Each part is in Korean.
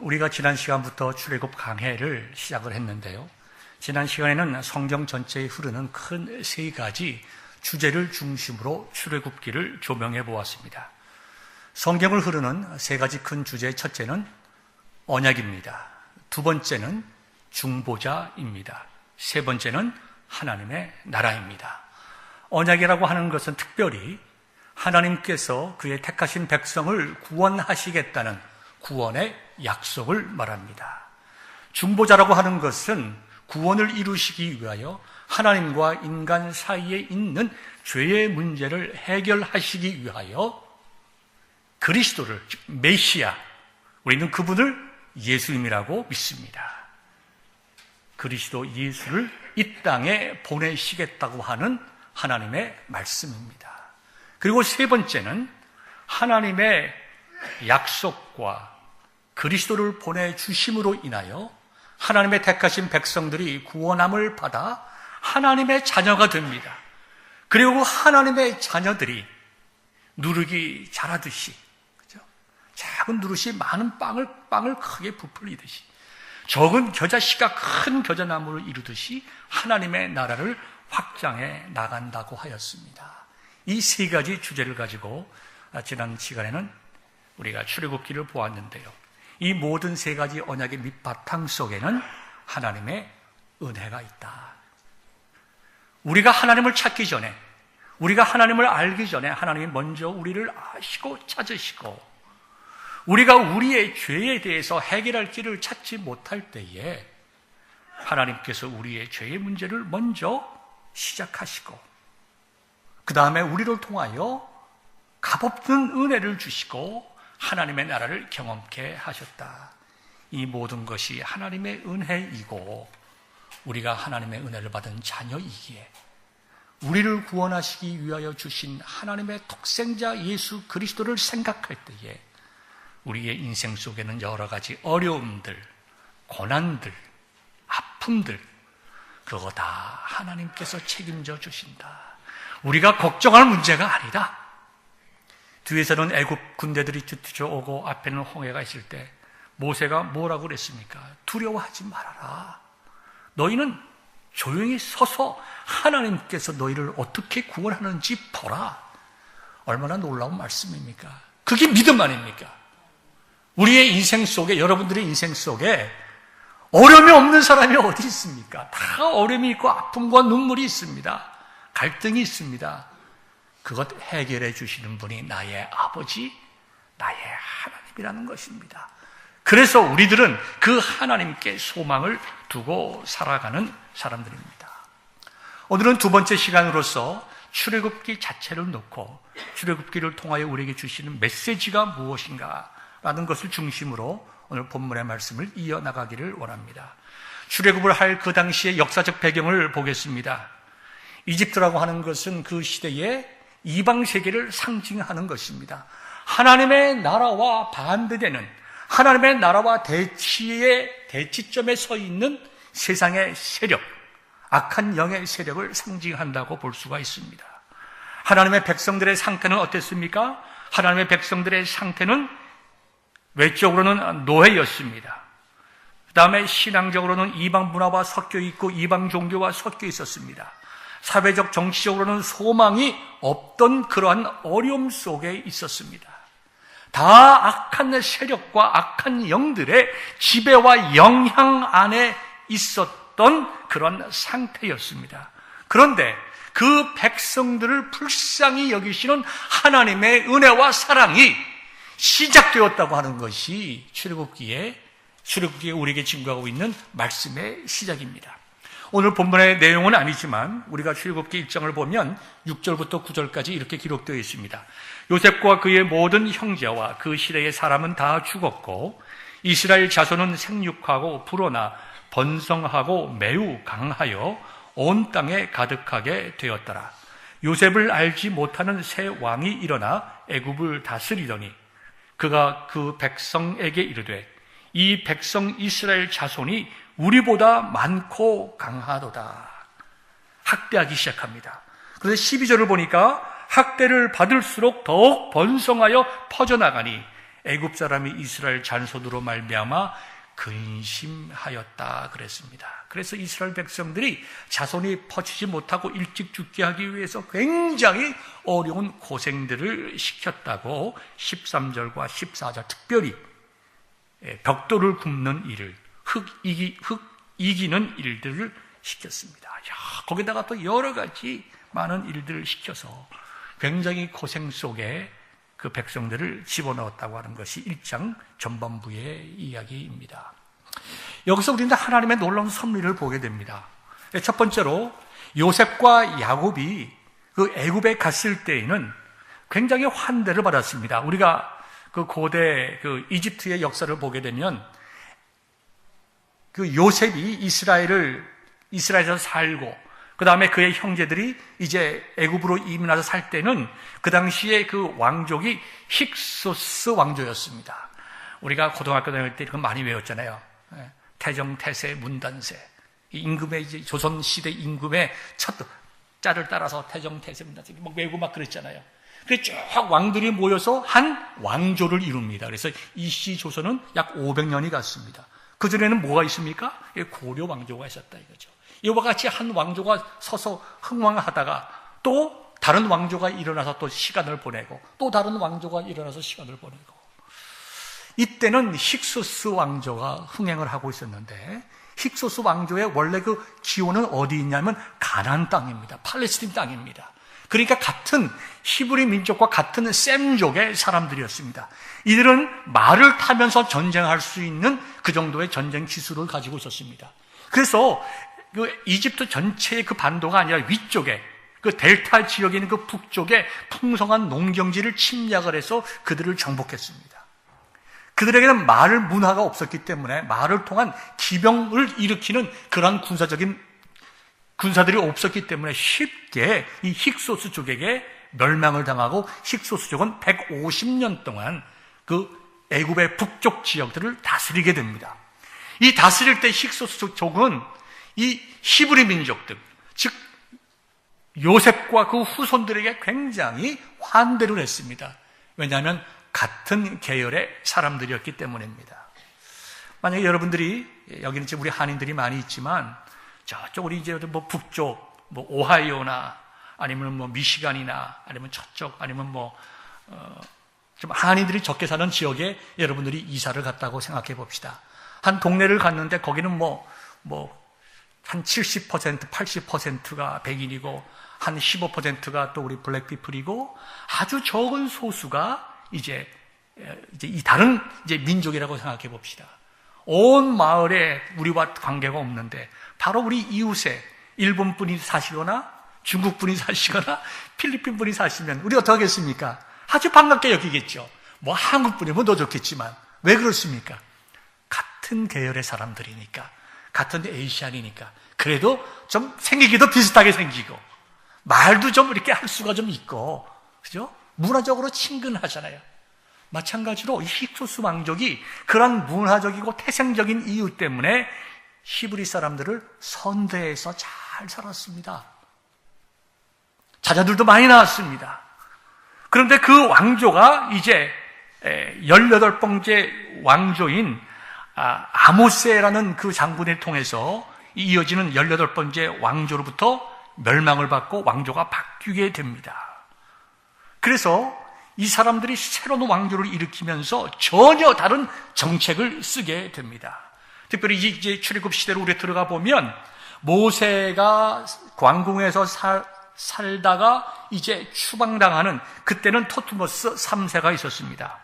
우리가 지난 시간부터 출애굽 강해를 시작을 했는데요. 지난 시간에는 성경 전체에 흐르는 큰 세 가지 주제를 중심으로 출애굽기를 조명해 보았습니다. 성경을 흐르는 세 가지 큰 주제의 첫째는 언약입니다. 두 번째는 중보자입니다. 세 번째는 하나님의 나라입니다. 언약이라고 하는 것은 특별히 하나님께서 그의 택하신 백성을 구원하시겠다는 구원의 약속을 말합니다. 중보자라고 하는 것은 구원을 이루시기 위하여 하나님과 인간 사이에 있는 죄의 문제를 해결하시기 위하여 그리스도를, 즉 메시아, 우리는 그분을 예수님이라고 믿습니다. 그리스도 예수를 이 땅에 보내시겠다고 하는 하나님의 말씀입니다. 그리고 세 번째는 하나님의 약속과 그리스도를 보내주심으로 인하여 하나님의 택하신 백성들이 구원함을 받아 하나님의 자녀가 됩니다. 그리고 하나님의 자녀들이 누룩이 자라듯이, 그죠? 작은 누룩이 많은 빵을 크게 부풀리듯이, 적은 겨자씨가 큰 겨자나무를 이루듯이 하나님의 나라를 확장해 나간다고 하였습니다. 이 세 가지 주제를 가지고 지난 시간에는 우리가 출애굽기를 보았는데요. 이 모든 세 가지 언약의 밑바탕 속에는 하나님의 은혜가 있다. 우리가 하나님을 찾기 전에, 우리가 하나님을 알기 전에 하나님이 먼저 우리를 아시고 찾으시고, 우리가 우리의 죄에 대해서 해결할 길을 찾지 못할 때에 하나님께서 우리의 죄의 문제를 먼저 시작하시고, 그 다음에 우리를 통하여 값없는 은혜를 주시고 하나님의 나라를 경험케 하셨다. 이 모든 것이 하나님의 은혜이고 우리가 하나님의 은혜를 받은 자녀이기에 우리를 구원하시기 위하여 주신 하나님의 독생자 예수 그리스도를 생각할 때에 우리의 인생 속에는 여러 가지 어려움들, 고난들, 아픔들, 그거 다 하나님께서 책임져 주신다. 우리가 걱정할 문제가 아니다. 뒤에서는 애굽 군대들이 뒤쫓아오고 앞에는 홍해가 있을 때 모세가 뭐라고 그랬습니까? 두려워하지 말아라. 너희는 조용히 서서 하나님께서 너희를 어떻게 구원하는지 보라. 얼마나 놀라운 말씀입니까? 그게 믿음 아닙니까? 우리의 인생 속에, 여러분들의 인생 속에 어려움이 없는 사람이 어디 있습니까? 다 어려움이 있고 아픔과 눈물이 있습니다. 갈등이 있습니다. 그것 해결해 주시는 분이 나의 아버지, 나의 하나님이라는 것입니다. 그래서 우리들은 그 하나님께 소망을 두고 살아가는 사람들입니다. 오늘은 두 번째 시간으로서 출애굽기 자체를 놓고 출애굽기를 통하여 우리에게 주시는 메시지가 무엇인가 라는 것을 중심으로 오늘 본문의 말씀을 이어나가기를 원합니다. 출애굽을 할 그 당시의 역사적 배경을 보겠습니다. 이집트라고 하는 것은 그 시대의 이방 세계를 상징하는 것입니다. 하나님의 나라와 반대되는, 하나님의 나라와 대치점에 서 있는 세상의 세력, 악한 영의 세력을 상징한다고 볼 수가 있습니다. 하나님의 백성들의 상태는 어땠습니까? 하나님의 백성들의 상태는 외적으로는 노예였습니다. 그 다음에 신앙적으로는 이방 문화와 섞여 있고 이방 종교와 섞여 있었습니다. 사회적, 정치적으로는 소망이 없던 그러한 어려움 속에 있었습니다. 다 악한 세력과 악한 영들의 지배와 영향 안에 있었던 그런 상태였습니다. 그런데 그 백성들을 불쌍히 여기시는 하나님의 은혜와 사랑이 시작되었다고 하는 것이 출애굽기에 우리에게 증거하고 있는 말씀의 시작입니다. 오늘 본문의 내용은 아니지만 우리가 출애굽기 1장을 보면 6절부터 9절까지 이렇게 기록되어 있습니다. 요셉과 그의 모든 형제와 그 시대의 사람은 다 죽었고 이스라엘 자손은 생육하고 불어나 번성하고 매우 강하여 온 땅에 가득하게 되었더라. 요셉을 알지 못하는 새 왕이 일어나 애굽을 다스리더니 그가 그 백성에게 이르되 이 백성 이스라엘 자손이 우리보다 많고 강하도다. 학대하기 시작합니다. 그래서 12절을 보니까 학대를 받을수록 더욱 번성하여 퍼져나가니 애굽 사람이 이스라엘 잔손으로 말미암아 근심하였다 그랬습니다. 그래서 이스라엘 백성들이 자손이 퍼지지 못하고 일찍 죽게 하기 위해서 굉장히 어려운 고생들을 시켰다고 13절과 14절 특별히 벽돌을 굽는 일을 흙 이기는 일들을 시켰습니다. 거기다가 또 여러 가지 많은 일들을 시켜서 굉장히 고생 속에 그 백성들을 집어넣었다고 하는 것이 1장 전반부의 이야기입니다. 여기서 우리는 하나님의 놀라운 섭리를 보게 됩니다. 첫 번째로 요셉과 야곱이 그 애굽에 갔을 때에는 굉장히 환대를 받았습니다. 우리가 그 고대 그 이집트의 역사를 보게 되면 그 요셉이 이스라엘에서 살고 그 다음에 그의 형제들이 이제 애굽으로 이민해서 살 때는 그 당시에 그 왕족이 힉소스 왕조였습니다. 우리가 고등학교 다닐 때 이런 거 많이 외웠잖아요. 태정, 태세, 문단세. 임금의 이제 조선 시대 임금의 첫 자를 따라서 태정, 태세, 문단세 막 외우고 막 그랬잖아요. 그래서 쭉 왕들이 모여서 한 왕조를 이룹니다. 그래서 이씨 조선은 약 500년이 갔습니다. 그 전에는 뭐가 있습니까? 고려 왕조가 있었다 이거죠. 이와 같이 한 왕조가 서서 흥왕하다가 또 다른 왕조가 일어나서 또 시간을 보내고 또 다른 왕조가 일어나서 시간을 보내고 이때는 힉소스 왕조가 흥행을 하고 있었는데 힉소스 왕조의 원래 그 기원은 어디 있냐면 가나안 땅입니다. 팔레스틴 땅입니다. 그러니까 같은 히브리 민족과 같은 셈족의 사람들이었습니다. 이들은 말을 타면서 전쟁할 수 있는 그 정도의 전쟁 기술을 가지고 있었습니다. 그래서 그 이집트 전체의 그 반도가 아니라 위쪽에 그 델타 지역에 있는 그 북쪽에 풍성한 농경지를 침략을 해서 그들을 정복했습니다. 그들에게는 말 문화가 없었기 때문에 말을 통한 기병을 일으키는 그러한 군사들이 없었기 때문에 쉽게 이 힉소스 족에게 멸망을 당하고 힉소스 족은 150년 동안 그 애굽의 북쪽 지역들을 다스리게 됩니다. 이 다스릴 때 힉소스 족은 이 히브리 민족들, 즉 요셉과 그 후손들에게 굉장히 환대를 했습니다. 왜냐하면 같은 계열의 사람들이었기 때문입니다. 만약에 여러분들이 여기는 지금 우리 한인들이 많이 있지만 저쪽 우리 이제 뭐 북쪽, 뭐 오하이오나 아니면 뭐 미시간이나 아니면 저쪽 아니면 뭐 좀 한인들이 적게 사는 지역에 여러분들이 이사를 갔다고 생각해 봅시다. 한 동네를 갔는데 거기는 한 70%, 80%가 백인이고 한 15%가 또 우리 블랙피플이고 아주 적은 소수가 이제 이 다른 이제 민족이라고 생각해 봅시다. 온 마을에 우리와 관계가 없는데 바로 우리 이웃에 일본 분이 사시거나 중국 분이 사시거나 필리핀 분이 사시면 우리 어떻게 하겠습니까? 아주 반갑게 여기겠죠. 뭐 한국 분이면 더 좋겠지만 왜 그렇습니까? 같은 계열의 사람들이니까. 같은 에이시안이니까 그래도 좀 생기기도 비슷하게 생기고 말도 좀 이렇게 할 수가 좀 있고 그죠? 문화적으로 친근하잖아요. 마찬가지로 이 힉소스 왕족이 그런 문화적이고 태생적인 이유 때문에 히브리 사람들을 선대해서 잘 살았습니다. 자녀들도 많이 낳았습니다. 그런데 그 왕조가 이제 18번째 왕조인 아모세라는 그 장군을 통해서 이어지는 18번째 왕조로부터 멸망을 받고 왕조가 바뀌게 됩니다. 그래서 이 사람들이 새로운 왕조를 일으키면서 전혀 다른 정책을 쓰게 됩니다. 특별히 이제 출애굽 시대로 우리 들어가 보면 모세가 광궁에서 살다가 이제 추방당하는 그때는 토트모스 3세가 있었습니다.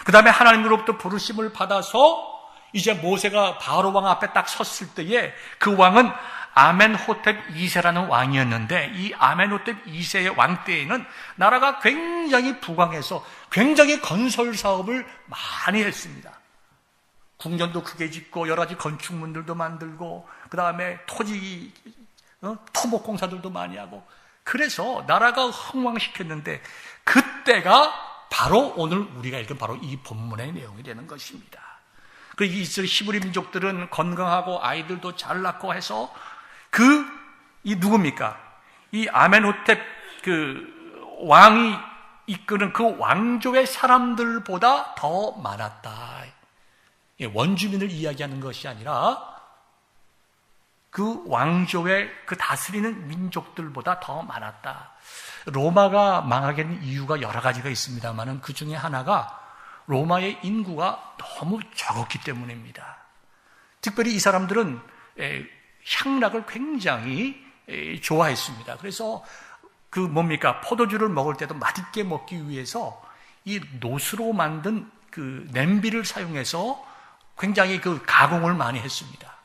그 다음에 하나님으로부터 부르심을 받아서 이제 모세가 바로 왕 앞에 딱 섰을 때에 그 왕은 아멘호텝 2세라는 왕이었는데 이 아멘호텝 2세의 왕 때에는 나라가 굉장히 부강해서 굉장히 건설 사업을 많이 했습니다. 궁전도 크게 짓고 여러 가지 건축물들도 만들고 그 다음에 토목공사들도 많이 하고 그래서 나라가 흥왕시켰는데 그때가 바로 오늘 우리가 읽은 바로 이 본문의 내용이 되는 것입니다. 그리고 이스라엘 히브리 민족들은 건강하고 아이들도 잘 낳고 해서 이 누굽니까? 이 아멘호텝 그 왕이 이끄는 그 왕족의 사람들보다 더 많았다. 원주민을 이야기하는 것이 아니라 그 왕족의 그 다스리는 민족들보다 더 많았다. 로마가 망하게 된 이유가 여러 가지가 있습니다만 그 중에 하나가 로마의 인구가 너무 적었기 때문입니다. 특별히 이 사람들은 향락을 굉장히 좋아했습니다. 그래서 포도주를 먹을 때도 맛있게 먹기 위해서 이 노스로 만든 그 냄비를 사용해서 굉장히 그 가공을 많이 했습니다.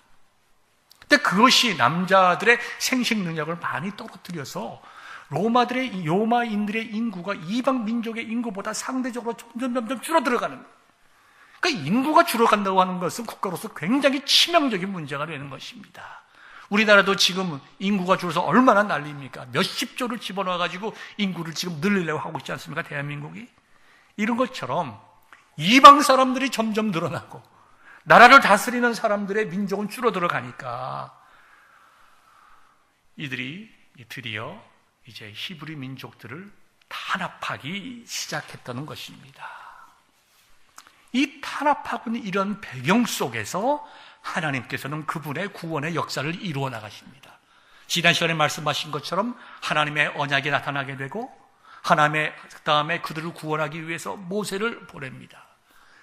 근데 그것이 남자들의 생식 능력을 많이 떨어뜨려서 로마인들의 인구가 이방 민족의 인구보다 상대적으로 점점 줄어들어가는 거예요. 그러니까 인구가 줄어간다고 하는 것은 국가로서 굉장히 치명적인 문제가 되는 것입니다. 우리나라도 지금 인구가 줄어서 얼마나 난리입니까? 몇십 조를 집어넣어가지고 인구를 지금 늘리려고 하고 있지 않습니까? 대한민국이. 이런 것처럼 이방 사람들이 점점 늘어나고 나라를 다스리는 사람들의 민족은 줄어들어 가니까 이들이 드디어 이제 히브리 민족들을 탄압하기 시작했다는 것입니다. 이 탄압하고 있는 이런 배경 속에서 하나님께서는 그분의 구원의 역사를 이루어 나가십니다. 지난 시간에 말씀하신 것처럼 하나님의 언약이 나타나게 되고 하나님의 그 다음에 그들을 구원하기 위해서 모세를 보냅니다.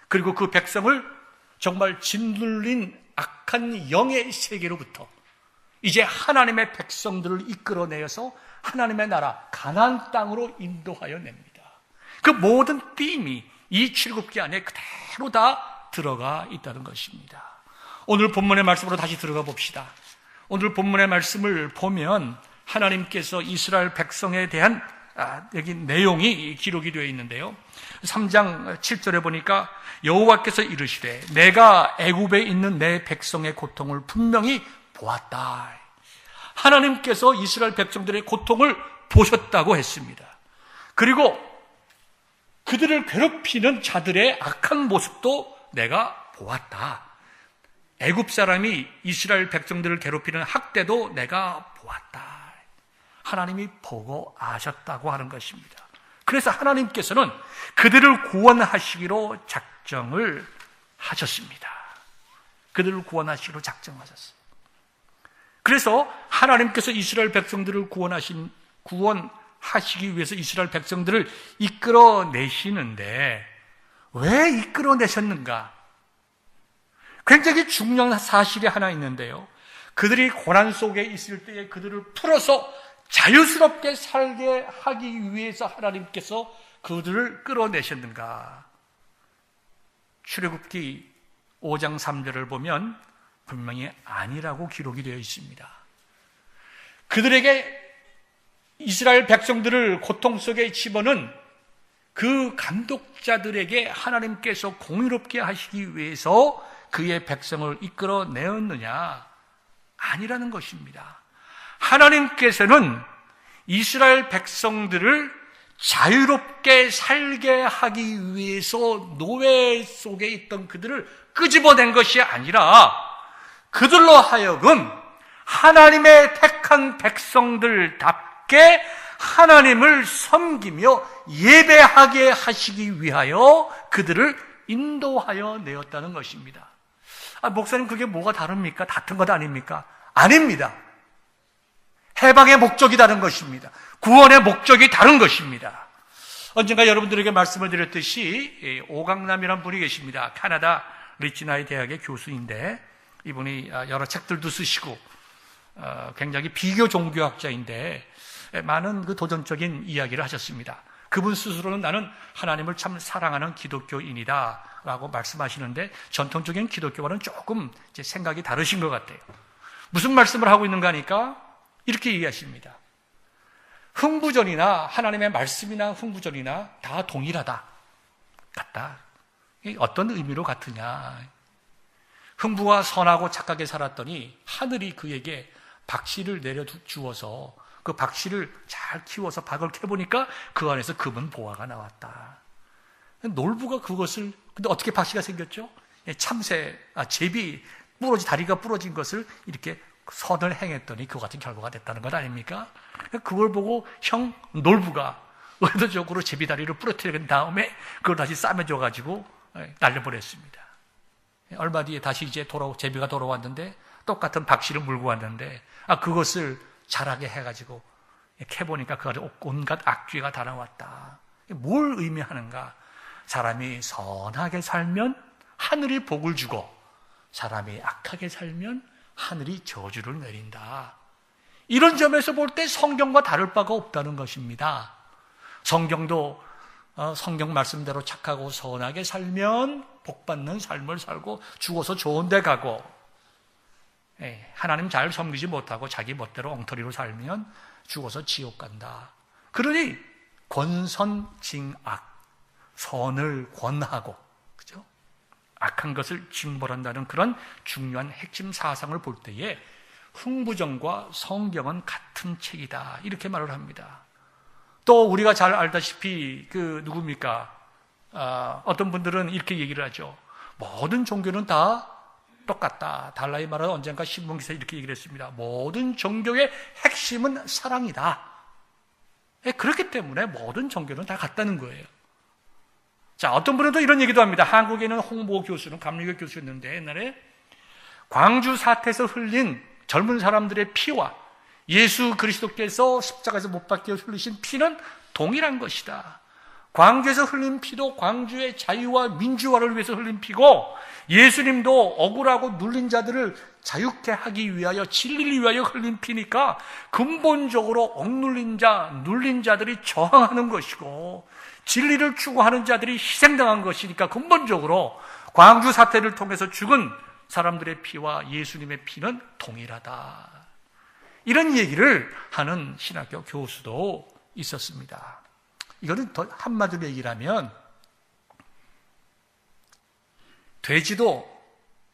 그리고 그 백성을 정말 짓눌린 악한 영의 세계로부터 이제 하나님의 백성들을 이끌어내어서 하나님의 나라 가나안 땅으로 인도하여 냅니다. 그 모든 띠임이 이 출애굽기 안에 그대로 다 들어가 있다는 것입니다. 오늘 본문의 말씀으로 다시 들어가 봅시다. 오늘 본문의 말씀을 보면 하나님께서 이스라엘 백성에 대한 여기 내용이 기록이 되어 있는데요. 3장 7절에 보니까 여호와께서 이르시되 내가 애굽에 있는 내 백성의 고통을 분명히 보았다. 하나님께서 이스라엘 백성들의 고통을 보셨다고 했습니다. 그리고 그들을 괴롭히는 자들의 악한 모습도 내가 보았다. 애굽 사람이 이스라엘 백성들을 괴롭히는 학대도 내가 보았다. 하나님이 보고 아셨다고 하는 것입니다. 그래서 하나님께서는 그들을 구원하시기로 작정을 하셨습니다. 그들을 구원하시기로 작정하셨어요. 그래서 하나님께서 이스라엘 백성들을 구원하시기 위해서 이스라엘 백성들을 이끌어내시는데 왜 이끌어내셨는가? 굉장히 중요한 사실이 하나 있는데요. 그들이 고난 속에 있을 때에 그들을 풀어서 자유스럽게 살게 하기 위해서 하나님께서 그들을 끌어내셨는가? 출애굽기 5장 3절을 보면 분명히 아니라고 기록이 되어 있습니다. 그들에게 이스라엘 백성들을 고통 속에 집어넣은 그 감독자들에게 하나님께서 공의롭게 하시기 위해서 그의 백성을 이끌어내었느냐? 아니라는 것입니다. 하나님께서는 이스라엘 백성들을 자유롭게 살게 하기 위해서 노예 속에 있던 그들을 끄집어낸 것이 아니라 그들로 하여금 하나님의 택한 백성들답게 하나님을 섬기며 예배하게 하시기 위하여 그들을 인도하여 내었다는 것입니다. 목사님 그게 뭐가 다릅니까? 같은 것 아닙니까? 아닙니다. 해방의 목적이 다른 것입니다. 구원의 목적이 다른 것입니다. 언젠가 여러분들에게 말씀을 드렸듯이 오강남이라는 분이 계십니다. 캐나다 리치나이 대학의 교수인데 이분이 여러 책들도 쓰시고 굉장히 비교 종교학자인데 많은 그 도전적인 이야기를 하셨습니다. 그분 스스로는 나는 하나님을 참 사랑하는 기독교인이다 라고 말씀하시는데 전통적인 기독교와는 조금 이제 생각이 다르신 것 같아요. 무슨 말씀을 하고 있는가 하니까 이렇게 얘기하십니다. 흥부전이나 하나님의 말씀이나 흥부전이나 다 동일하다. 같다. 어떤 의미로 같으냐. 흥부가 선하고 착하게 살았더니 하늘이 그에게 박씨를 내려주어서 그 박씨를 잘 키워서 박을 캐보니까 그 안에서 금은 보화가 나왔다. 놀부가 그것을, 근데 어떻게 박씨가 생겼죠? 제비, 다리가 부러진 것을 이렇게 선을 행했더니 그와 같은 결과가 됐다는 것 아닙니까? 그걸 보고 놀부가 의도적으로 제비다리를 부러뜨린 다음에 그걸 다시 싸매줘가지고 날려버렸습니다. 얼마 뒤에 다시 이제 제비가 돌아왔는데 똑같은 박씨를 물고 왔는데 그것을 자라게 해가지고 캐보니까 그 안에 온갖 악귀가 다 나왔다. 뭘 의미하는가? 사람이 선하게 살면 하늘이 복을 주고 사람이 악하게 살면 하늘이 저주를 내린다. 이런 점에서 볼 때 성경과 다를 바가 없다는 것입니다. 성경도 성경 말씀대로 착하고 선하게 살면 복받는 삶을 살고 죽어서 좋은 데 가고, 하나님 잘 섬기지 못하고 자기 멋대로 엉터리로 살면 죽어서 지옥 간다. 그러니 권선징악, 선을 권하고 그죠? 악한 것을 징벌한다는 그런 중요한 핵심 사상을 볼 때에 흥부정과 성경은 같은 책이다, 이렇게 말을 합니다. 또 우리가 잘 알다시피 누굽니까? 어떤 분들은 이렇게 얘기를 하죠. 모든 종교는 다 똑같다. 달라이 마라는 언젠가 신문기사에 이렇게 얘기를 했습니다. 모든 종교의 핵심은 사랑이다. 그렇기 때문에 모든 종교는 다 같다는 거예요. 자, 어떤 분은 또 이런 얘기도 합니다. 한국에 있는 홍보 교수는, 감리교 교수였는데 옛날에 광주 사태에서 흘린 젊은 사람들의 피와 예수 그리스도께서 십자가에서 못 박혀 흘리신 피는 동일한 것이다. 광주에서 흘린 피도 광주의 자유와 민주화를 위해서 흘린 피고, 예수님도 억울하고 눌린 자들을 자유케 하기 위하여, 진리를 위하여 흘린 피니까 근본적으로 억눌린 자, 눌린 자들이 저항하는 것이고, 진리를 추구하는 자들이 희생당한 것이니까 근본적으로 광주 사태를 통해서 죽은 사람들의 피와 예수님의 피는 동일하다. 이런 얘기를 하는 신학교 교수도 있었습니다. 이거는 더 한마디로 얘기를 하면, 돼지도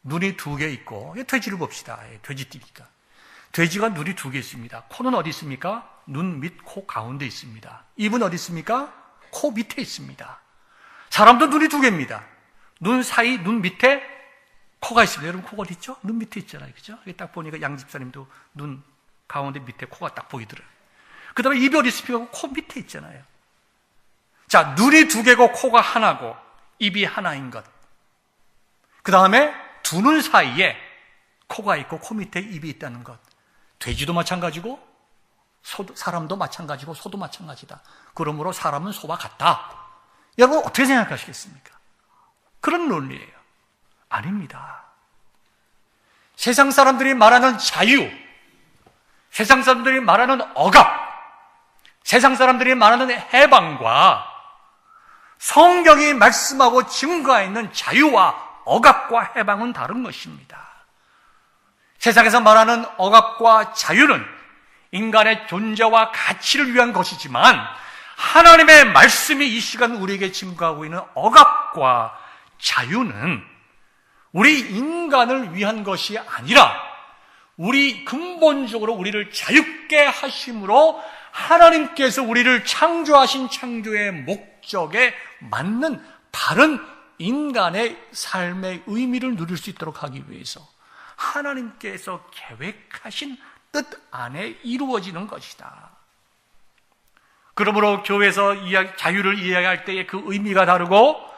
눈이 2개 있고, 돼지를 봅시다. 돼지띠니까. 돼지가 눈이 2개 있습니다. 코는 어디 있습니까? 눈 밑 코 가운데 있습니다. 입은 어디 있습니까? 코 밑에 있습니다. 사람도 눈이 2개입니다. 눈 사이, 눈 밑에 코가 있습니다. 여러분, 코가 어디 있죠? 눈 밑에 있잖아요. 그죠? 딱 보니까 양 집사님도 눈 가운데 밑에 코가 딱 보이더라고요. 그 다음에 입이 어디 있습니까? 코 밑에 있잖아요. 자, 눈이 2개고 코가 하나고 입이 하나인 것. 그 다음에 두 눈 사이에 코가 있고 코 밑에 입이 있다는 것. 돼지도 마찬가지고 사람도 마찬가지고 소도 마찬가지다. 그러므로 사람은 소와 같다. 여러분 어떻게 생각하시겠습니까? 그런 논리예요. 아닙니다. 세상 사람들이 말하는 자유, 세상 사람들이 말하는 억압, 세상 사람들이 말하는 해방과 성경이 말씀하고 증거하고 있는 자유와 억압과 해방은 다른 것입니다. 세상에서 말하는 억압과 자유는 인간의 존재와 가치를 위한 것이지만, 하나님의 말씀이 이 시간 우리에게 증거하고 있는 억압과 자유는 우리 인간을 위한 것이 아니라 근본적으로 우리를 자유케 하심으로 하나님께서 우리를 창조하신 창조의 목적에 맞는 다른 인간의 삶의 의미를 누릴 수 있도록 하기 위해서 하나님께서 계획하신 뜻 안에 이루어지는 것이다. 그러므로 교회에서 자유를 이야기할 때의 그 의미가 다르고,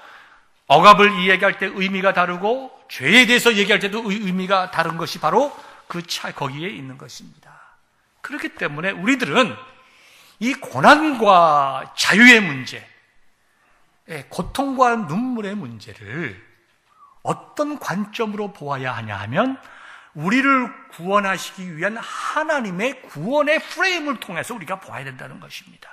억압을 이야기할 때 의미가 다르고, 죄에 대해서 얘기할 때도 의미가 다른 것이 바로 거기에 있는 것입니다. 그렇기 때문에 우리들은 이 고난과 자유의 문제, 고통과 눈물의 문제를 어떤 관점으로 보아야 하냐 하면, 우리를 구원하시기 위한 하나님의 구원의 프레임을 통해서 우리가 보아야 된다는 것입니다.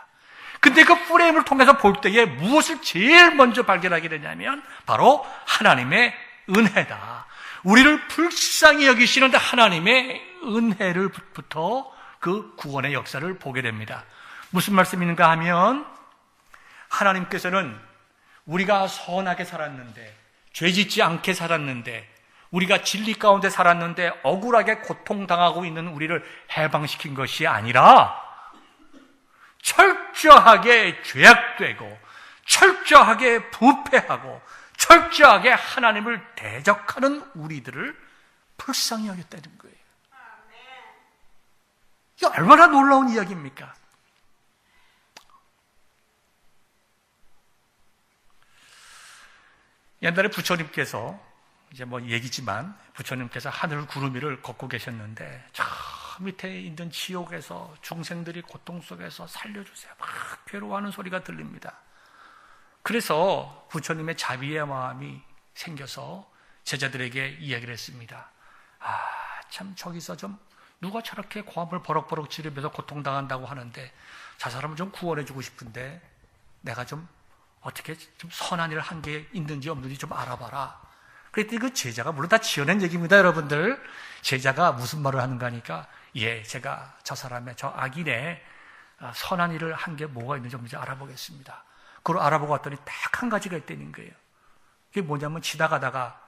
근데 그 프레임을 통해서 볼 때에 무엇을 제일 먼저 발견하게 되냐면 바로 하나님의 은혜다. 우리를 불쌍히 여기시는 하나님의 은혜를부터 그 구원의 역사를 보게 됩니다. 무슨 말씀인가 하면, 하나님께서는 우리가 선하게 살았는데, 죄짓지 않게 살았는데, 우리가 진리 가운데 살았는데 억울하게 고통당하고 있는 우리를 해방시킨 것이 아니라 철저하게 죄악되고 철저하게 부패하고 철저하게 하나님을 대적하는 우리들을 불쌍히 여겼다는 거예요. 이게 얼마나 놀라운 이야기입니까? 옛날에 부처님께서 이제 뭐 얘기지만 부처님께서 하늘 구름 위를 걷고 계셨는데 저 밑에 있는 지옥에서 중생들이 고통 속에서 살려주세요 막 괴로워하는 소리가 들립니다. 그래서 부처님의 자비의 마음이 생겨서 제자들에게 이야기를 했습니다. 참 저기서 좀 누가 저렇게 고함을 버럭버럭 지르면서 고통당한다고 하는데 저 사람을 좀 구원해주고 싶은데 내가 좀 어떻게 좀 선한 일을 한 게 있는지 없는지 좀 알아봐라. 그랬더니 그 제자가, 물론 다 지어낸 얘기입니다, 여러분들. 제자가 무슨 말을 하는가 하니까, 예, 제가 저 사람의, 저 악인의 선한 일을 한 게 뭐가 있는지 없는지 알아보겠습니다. 그걸 알아보고 왔더니 딱 한 가지가 있다는 거예요. 그게 뭐냐면 지나가다가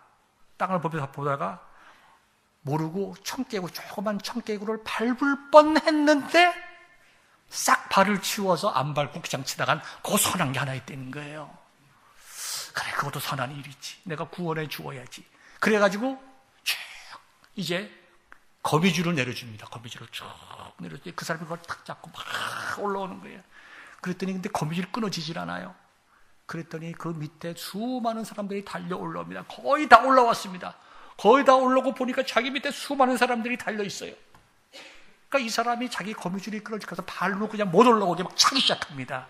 땅을 보다가 모르고 조그만 청개구를 밟을 뻔했는데 싹 발을 치워서 안 밟고 그냥 지나간 그 선한 게 하나 있다는 거예요. 그래, 그것도 선한 일이지. 내가 구원해 주어야지. 그래가지고 쭉 이제 거미줄을 내려줍니다. 거미줄을 쭉 내려주니 그 사람이 그걸 탁 잡고 막 올라오는 거예요. 그랬더니 근데 거미줄이 끊어지질 않아요. 그랬더니 그 밑에 수많은 사람들이 달려 올라옵니다. 거의 다 올라왔습니다. 거의 다 올라오고 보니까 자기 밑에 수많은 사람들이 달려 있어요. 그러니까 이 사람이 자기 거미줄이 끊어져서 발로 그냥 못 올라오게 막 차기 시작합니다.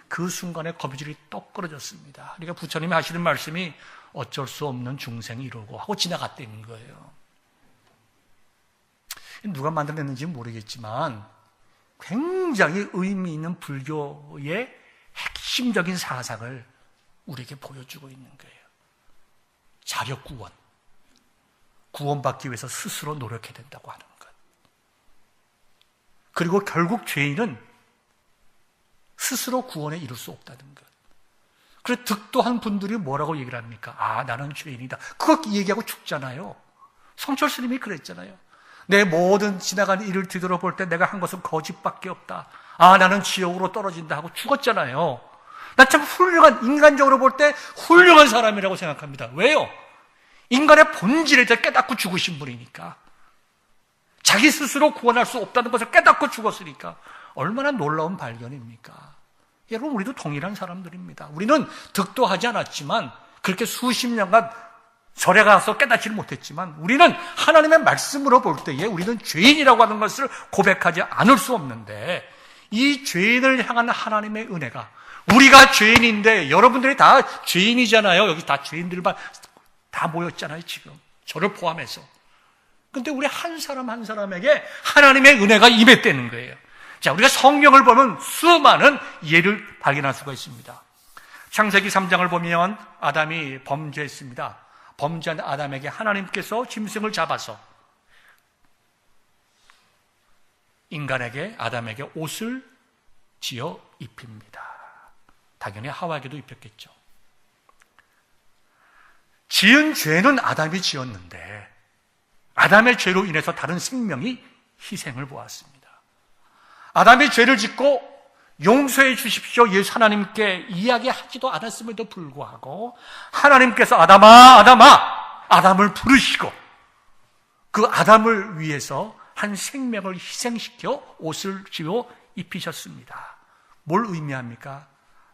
그 순간에 거미줄이 떡 끊어졌습니다. 그러니까 부처님이 하시는 말씀이 어쩔 수 없는 중생이 이러고 하고 지나갔다는 거예요. 누가 만들어냈는지 모르겠지만 굉장히 의미 있는 불교의 핵심적인 사상을 우리에게 보여주고 있는 거예요. 자력구원. 구원받기 위해서 스스로 노력해야 된다고 하는 것. 그리고 결국 죄인은 스스로 구원에 이룰 수 없다는 것. 그래서 득도한 분들이 뭐라고 얘기를 합니까? 나는 죄인이다. 그거 얘기하고 죽잖아요. 성철 스님이 그랬잖아요. 내 모든 지나간 일을 뒤돌아볼 때 내가 한 것은 거짓밖에 없다. 나는 지옥으로 떨어진다 하고 죽었잖아요. 나 참 인간적으로 볼 때 훌륭한 사람이라고 생각합니다. 왜요? 인간의 본질에 대해 깨닫고 죽으신 분이니까. 자기 스스로 구원할 수 없다는 것을 깨닫고 죽었으니까 얼마나 놀라운 발견입니까? 여러분, 우리도 동일한 사람들입니다. 우리는 득도하지 않았지만 그렇게 수십 년간 절에 가서 깨닫지를 못했지만 우리는 하나님의 말씀으로 볼 때에 우리는 죄인이라고 하는 것을 고백하지 않을 수 없는데 이 죄인을 향한 하나님의 은혜가, 우리가 죄인인데 여러분들이 다 죄인이잖아요. 여기 다 죄인들만 다 모였잖아요, 지금. 저를 포함해서. 근데 우리 한 사람 한 사람에게 하나님의 은혜가 임했다는 거예요. 자, 우리가 성경을 보면 수많은 예를 발견할 수가 있습니다. 창세기 3장을 보면 아담이 범죄했습니다. 범죄한 아담에게 하나님께서 짐승을 잡아서 인간에게, 아담에게 옷을 지어 입힙니다. 당연히 하와에게도 입혔겠죠. 지은 죄는 아담이 지었는데 아담의 죄로 인해서 다른 생명이 희생을 보았습니다. 아담이 죄를 짓고 용서해 주십시오 예수 하나님께 이야기하지도 않았음에도 불구하고 하나님께서 아담을 부르시고 그 아담을 위해서 한 생명을 희생시켜 옷을 지어 입히셨습니다. 뭘 의미합니까?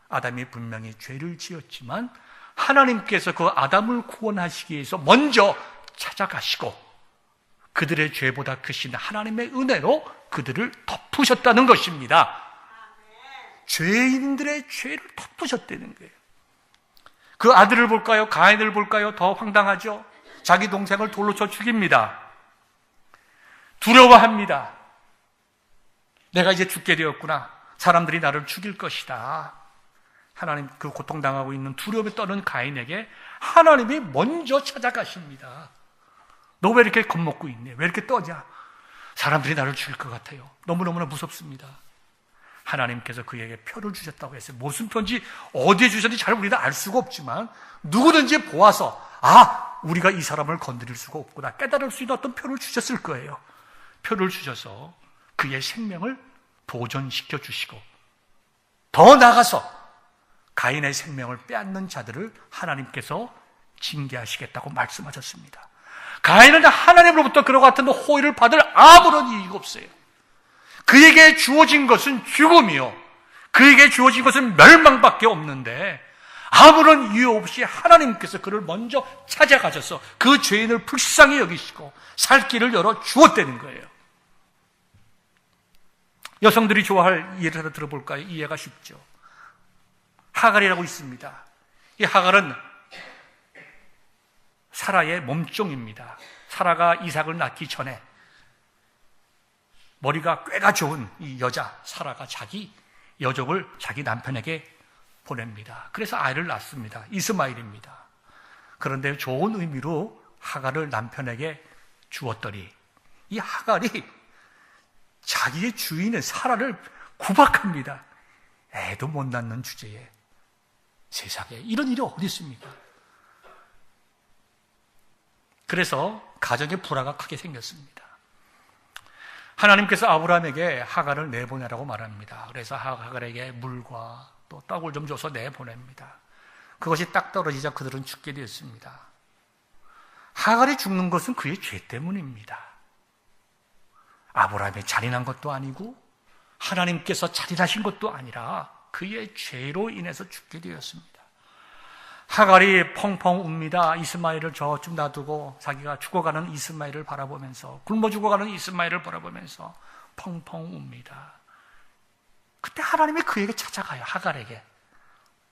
아담이 분명히 죄를 지었지만 하나님께서 그 아담을 구원하시기 위해서 먼저 찾아가시고 그들의 죄보다 크신 하나님의 은혜로 그들을 덮으셨다는 것입니다. 죄인들의 죄를 덮으셨다는 거예요. 그 아들을 볼까요? 가인을 볼까요? 더 황당하죠? 자기 동생을 돌로 쳐 죽입니다. 두려워합니다. 내가 이제 죽게 되었구나. 사람들이 나를 죽일 것이다. 하나님, 그 고통당하고 있는 두려움에 떠는 가인에게 하나님이 먼저 찾아가십니다. 너 왜 이렇게 겁먹고 있니? 왜 이렇게 떠냐? 사람들이 나를 죽일 것 같아요. 너무너무나 무섭습니다. 하나님께서 그에게 표를 주셨다고 했어요. 무슨 표인지 어디에 주셨는지 잘 우리는 알 수가 없지만 누구든지 보아서 우리가 이 사람을 건드릴 수가 없구나 깨달을 수 있는 어떤 표를 주셨을 거예요. 표를 주셔서 그의 생명을 보존시켜 주시고 더 나아가서 가인의 생명을 빼앗는 자들을 하나님께서 징계하시겠다고 말씀하셨습니다. 가인은 하나님으로부터 그와 같은 호의를 받을 아무런 이유가 없어요. 그에게 주어진 것은 죽음이요, 그에게 주어진 것은 멸망밖에 없는데 아무런 이유 없이 하나님께서 그를 먼저 찾아가셔서 그 죄인을 불쌍히 여기시고 살 길을 열어 주었다는 거예요. 여성들이 좋아할 예를 하나 들어볼까요? 이해가 쉽죠. 하갈이라고 있습니다. 이 하갈은 사라의 몸종입니다. 사라가 이삭을 낳기 전에 머리가 꾀가 좋은 이 여자 사라가 자기 여종을 자기 남편에게 보냅니다. 그래서 아이를 낳습니다. 이스마엘입니다. 그런데 좋은 의미로 하갈을 남편에게 주었더니 이 하갈이 자기의 주인의 사라를 구박합니다. 애도 못 낳는 주제에 세상에 이런 일이 어디 있습니까? 그래서 가정의 불화가 크게 생겼습니다. 하나님께서 아브라함에게 하갈을 내보내라고 말합니다. 그래서 하갈에게 물과 또 떡을 좀 줘서 내보냅니다. 그것이 딱 떨어지자 그들은 죽게 되었습니다. 하갈이 죽는 것은 그의 죄 때문입니다. 아브라함이 잔인한 것도 아니고 하나님께서 잔인하신 것도 아니라 그의 죄로 인해서 죽게 되었습니다. 하갈이 펑펑 웁니다. 이스마엘을 저쯤 놔두고 자기가 죽어가는 이스마엘을 바라보면서 굶어 죽어가는 이스마엘을 바라보면서 펑펑 웁니다. 그때 하나님이 그에게 찾아가요. 하갈에게.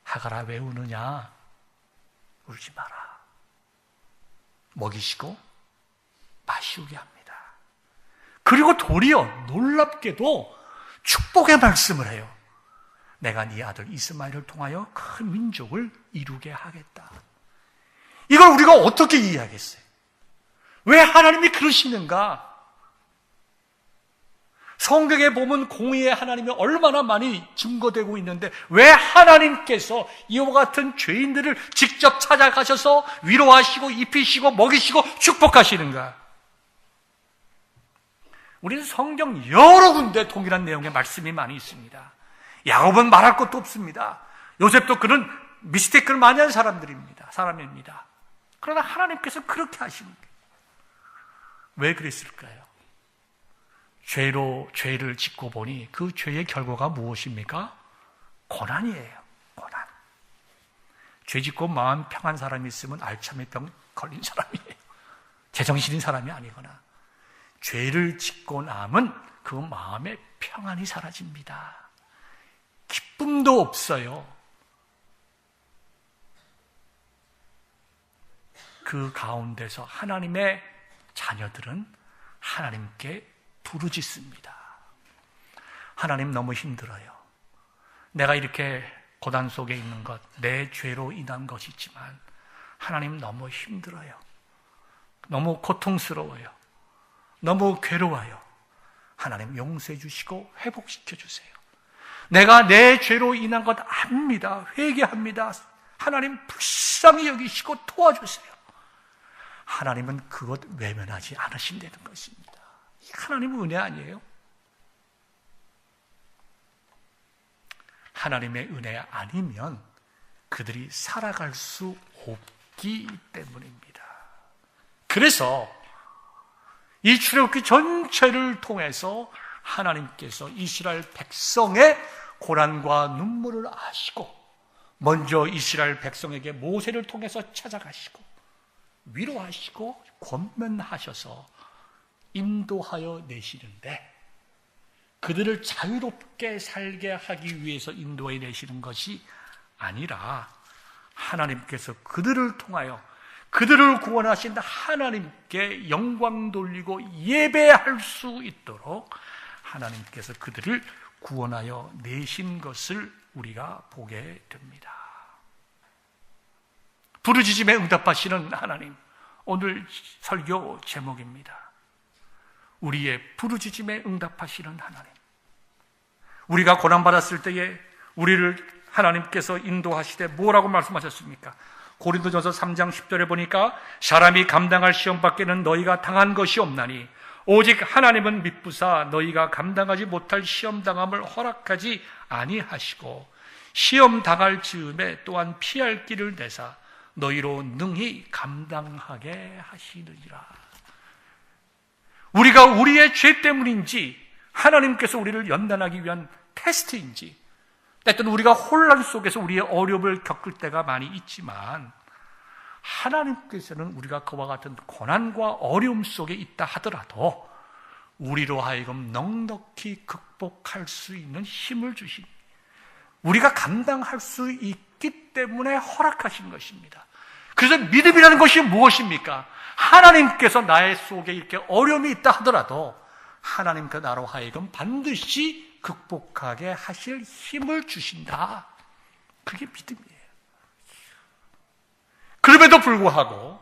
하갈아 왜 우느냐? 울지 마라. 먹이시고 마시우게 합니다. 그리고 도리어 놀랍게도 축복의 말씀을 해요. 내가 네 아들 이스마엘을 통하여 큰 민족을 이루게 하겠다. 이걸 우리가 어떻게 이해하겠어요? 왜 하나님이 그러시는가? 성경에 보면 공의의 하나님이 얼마나 많이 증거되고 있는데 왜 하나님께서 이와 같은 죄인들을 직접 찾아가셔서 위로하시고 입히시고 먹이시고 축복하시는가? 우리는 성경 여러 군데 동일한 내용의 말씀이 많이 있습니다. 야곱은 말할 것도 없습니다. 요셉도 그는 미스테이크를 많이 한 사람입니다. 그러나 하나님께서 그렇게 하시는 거예요. 왜 그랬을까요? 죄를 짓고 보니 그 죄의 결과가 무엇입니까? 고난이에요. 고난. 죄 짓고 마음 평한 사람이 있으면 알츠하이머 병 걸린 사람이에요. 제정신인 사람이 아니거나 죄를 짓고 나면 그 마음의 평안이 사라집니다. 기쁨도 없어요. 그 가운데서 하나님의 자녀들은 하나님께 부르짖습니다. 하나님 너무 힘들어요. 내가 이렇게 고난 속에 있는 것, 내 죄로 인한 것이지만 하나님 너무 힘들어요. 너무 고통스러워요. 너무 괴로워요. 하나님 용서해 주시고 회복시켜 주세요. 내가 내 죄로 인한 것 압니다. 회개합니다. 하나님 불쌍히 여기시고 도와주세요. 하나님은 그것 외면하지 않으신다는 것입니다. 하나님은 은혜 아니에요? 하나님의 은혜 아니면 그들이 살아갈 수 없기 때문입니다. 그래서 이 출애굽기 전체를 통해서 하나님께서 이스라엘 백성의 고난과 눈물을 아시고 먼저 이스라엘 백성에게 모세를 통해서 찾아가시고 위로하시고 권면하셔서 인도하여 내시는데 그들을 자유롭게 살게 하기 위해서 인도해 내시는 것이 아니라 하나님께서 그들을 통하여 그들을 구원하신 하나님께 영광 돌리고 예배할 수 있도록 하나님께서 그들을 구원하여 내신 것을 우리가 보게 됩니다. 부르짖음에 응답하시는 하나님, 오늘 설교 제목입니다. 우리의 부르짖음에 응답하시는 하나님. 우리가 고난받았을 때에 우리를 하나님께서 인도하시되 뭐라고 말씀하셨습니까? 고린도전서 3장 10절에 보니까 사람이 감당할 시험밖에는 너희가 당한 것이 없나니 오직 하나님은 미쁘사 너희가 감당하지 못할 시험당함을 허락하지 아니하시고 시험당할 즈음에 또한 피할 길을 내사 너희로 능히 감당하게 하시느니라. 우리가 우리의 죄 때문인지 하나님께서 우리를 연단하기 위한 테스트인지 때때로 우리가 혼란 속에서 우리의 어려움을 겪을 때가 많이 있지만 하나님께서는 우리가 그와 같은 고난과 어려움 속에 있다 하더라도 우리로 하여금 넉넉히 극복할 수 있는 힘을 주신, 우리가 감당할 수 있기 때문에 허락하신 것입니다. 그래서 믿음이라는 것이 무엇입니까? 하나님께서 나의 속에 이렇게 어려움이 있다 하더라도 하나님께서 나로 하여금 반드시 극복하게 하실 힘을 주신다. 그게 믿음이에요. 그럼에도 불구하고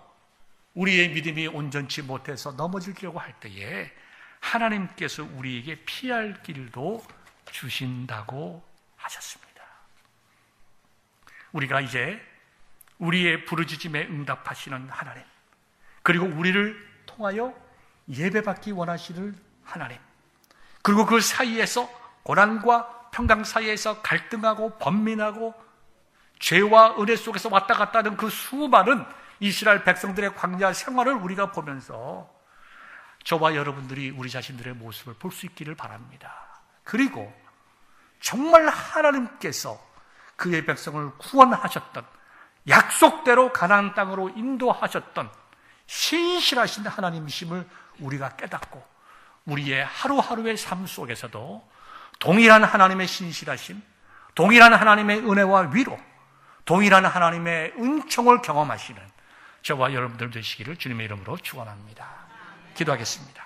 우리의 믿음이 온전치 못해서 넘어지려고 할 때에 하나님께서 우리에게 피할 길도 주신다고 하셨습니다. 우리가 이제 우리의 부르짖음에 응답하시는 하나님, 그리고 우리를 통하여 예배받기 원하시는 하나님, 그리고 그 사이에서 고난과 평강 사이에서 갈등하고 번민하고 죄와 은혜 속에서 왔다 갔다 하는 그 수많은 이스라엘 백성들의 광야 생활을 우리가 보면서 저와 여러분들이 우리 자신들의 모습을 볼 수 있기를 바랍니다. 그리고 정말 하나님께서 그의 백성을 구원하셨던, 약속대로 가나안 땅으로 인도하셨던 신실하신 하나님이심을 우리가 깨닫고 우리의 하루하루의 삶 속에서도 동일한 하나님의 신실하심, 동일한 하나님의 은혜와 위로, 동일한 하나님의 은총을 경험하시는 저와 여러분들 되시기를 주님의 이름으로 축원합니다. 기도하겠습니다.